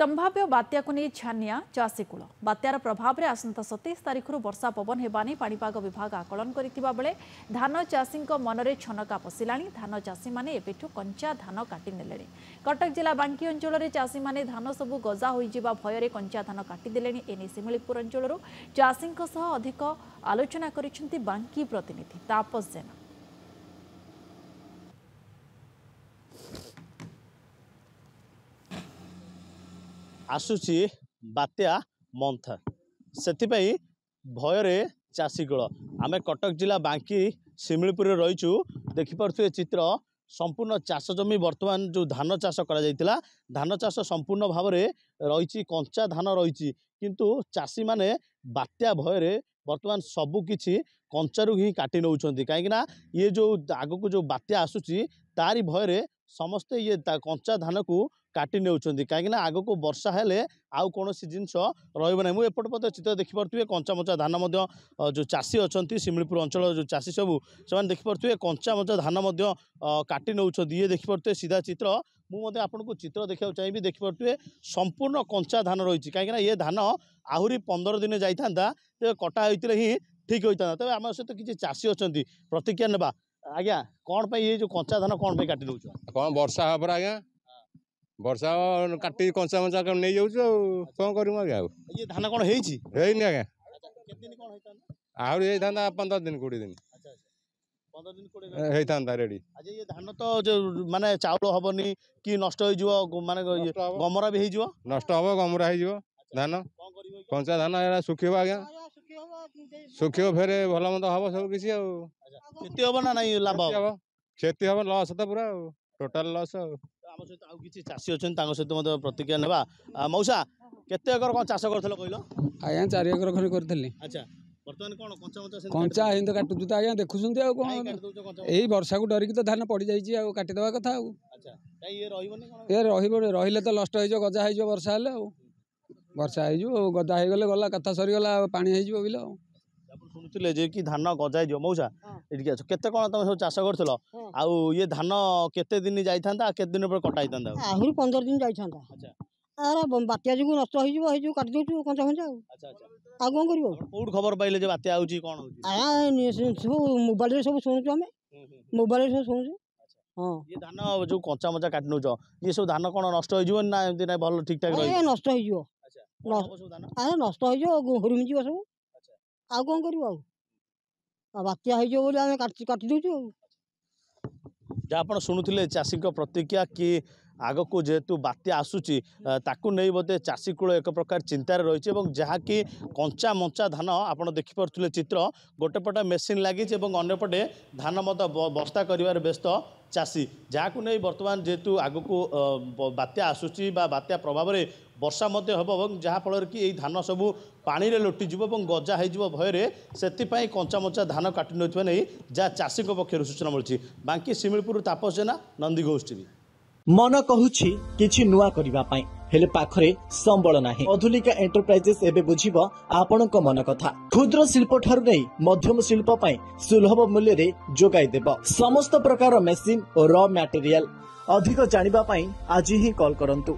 संभाव्य बात्या को नहीं छानिया चाषीकूल बात्यार प्रभाव में आसंता 27 तारिख वर्षा पवन हेबानी पाणीपाग विभाग आकलन करथिबा बेले धान चाषी मनरे छनका पशिलाणी धान चाषी माने एबेठु कंचा धान काटी नेलेणी। कटक जिला बांकी अंचल में चाषी माने धान सबु गजा होइजिबा भୟରେ कंचा धान काटी देलेणी। एने शिमिलीपुर अंचल चाषी अधिक आलोचना करिसेंती बांकी प्रतिनिधि तापस जेना। आसुची बात्या मंथा से भୟରେ चाषीकूल आम कटक जिला बांकी शिमिलीपुर रहीचु देखिपे चित्र संपूर्ण चाष जमी बर्तमान जो धान चाष करा धान चाष संपूर्ण भाव में रही कंचा धान रही किंतु चाषी माने बात्या भୟରେ बर्तमान सबुकिछि कंचारू ही काटी नौछंती कहीं ये जो आगक जो बात्या आसुची तारी भୟରେ समस्ते ये कंचा धान को काटी नौछंती कहीं आगक वर्षा हेले आउ कौन जिनस रही मुझे पटे चित्र देखिपे कंचा मचा धान जो चाषी अच्छा शिमिलीपुर अंचल जो चाषी सबू से देखिपे कंचा मचा धान काटी नौछंती ये देखिपे सीधा चित्र मुझे आपको चित्र देखा चाहिए देखिपे संपूर्ण कंचा धान रही कहीं ये धान आहरी 15 दिन जाता कटा होते ही ठीक होता तेज आम सहित किसी चाषी अच्छा प्रतिक्रिया नेबा। आज्ञा कौन पे ये जो कंचा धान कौन पे काटी दउछ कौन वर्षा पर आज्ञा वर्षा काटी कंचा मंचा नहीं जाऊँ कौन करूँ आज्ञा ये धान कौन हेनी आज्ञा आहरी होता 15 दिन 20 दिन 15 दिन 20 रेडी आज ये धान तो जो माने चाउल हबनी कि नष्ट हो माने गमरा भी हो नष्ट हम गमरा हो धान कंचा धान सुखिब आज्ञा सुखिब फेर भल मंद हम सब किसी क्षति हम ना नहीं लाभ क्षति हम लस तो पूरा टोटाल लस आम सहित आउ किसी चाषी अच्छा सहित मत प्रतिक्रिया नेबा। मौसा केते एकर कौन चाष करथलो कहलो आज्ञा 4 एकर खरे करथली। अच्छा वर्तमान कौन कंचा मंचा कंचा हिंद काटुछु तो आज्ञा देखुछंती आ कोन एई वर्षा को डरिक तो धान पड़ी जाईची आ काटी देबा कथा आ। अच्छा काई ये रहिबोनी कोन ये रहिबोनी रहिले तो नष्ट होइजो गजा होइजो वर्षा हेले आ वर्षा होइजो गजा होई गले गला कथा सरी गला पानी होइजो बिल शुणुले जे कि धान गजा हो मौसा ये केते कौन तुम सब चाष करथलो आउ ये धान केते दिन जाइथांता केते दिन पर कटा आइथांता आहरी 15 दिन जाइथांता। अच्छा अरे बात्या जो नष्ट हो काट दउछु कंचा कंचा। अच्छा अच्छा आ कोन करिवो कोड खबर पाइले जे बात्या आउची कोन होची सब मोबाइल रे सब सुनुछु हमें मोबाइल रे सब सुनुछु। हां ये धान जो कंचा मचा काट नउछ ये सब धान कोन नष्ट हो जीवन ना एमती ना भल ठीक ठाक रही नष्ट हो जीवो। अच्छा अरे नष्ट हो जीवो हुरिमि जीवो सब। अच्छा आ कोन करिवो आ बात्या हो जीवो बोली हम काटी दउछु। जा आपण शुणुथिले चाषी प्रतिक्रिया कि आग को जेहेतु बात्या आसूची ताकू नहीं बोधे चाषी कूल एक प्रकार चिंतार रही जहाँकि कंचा मंचा धान आप देखिपे चित्र गोटे पटे मेसीन लगी अंपटे धान मत बस्ता कर व्यस्त चाषी जहाँ नहीं बर्तमान जेहेतु आग को बात्या आसूची बात्या प्रभाव में वर्षा हम जहाँफल कि धान सबू पानी लोटिज और गजा हो भୟରେ से कंचा मंचा धान काटि नौथिबा नहीं जहाँ चाषी पक्षर सूचना मिली। बांकी शिमिलीपुर तापस जेना नंदीघोष टीवी। मन कहूछि किछि नुआ करिबा पई हेले पाखरे संबल नाही। अधुनिका एंटरप्राइजेस एबे बुझिबो आपनक मन कथा। क्षुद्र शिल्प ठारु नै मध्यम शिल्प पई सुलभ मूल्य रे जोगाई देबो समस्त प्रकार मेसिन और रॉ मटेरियल। अधिक जानिबा पई आज ही कॉल करंतु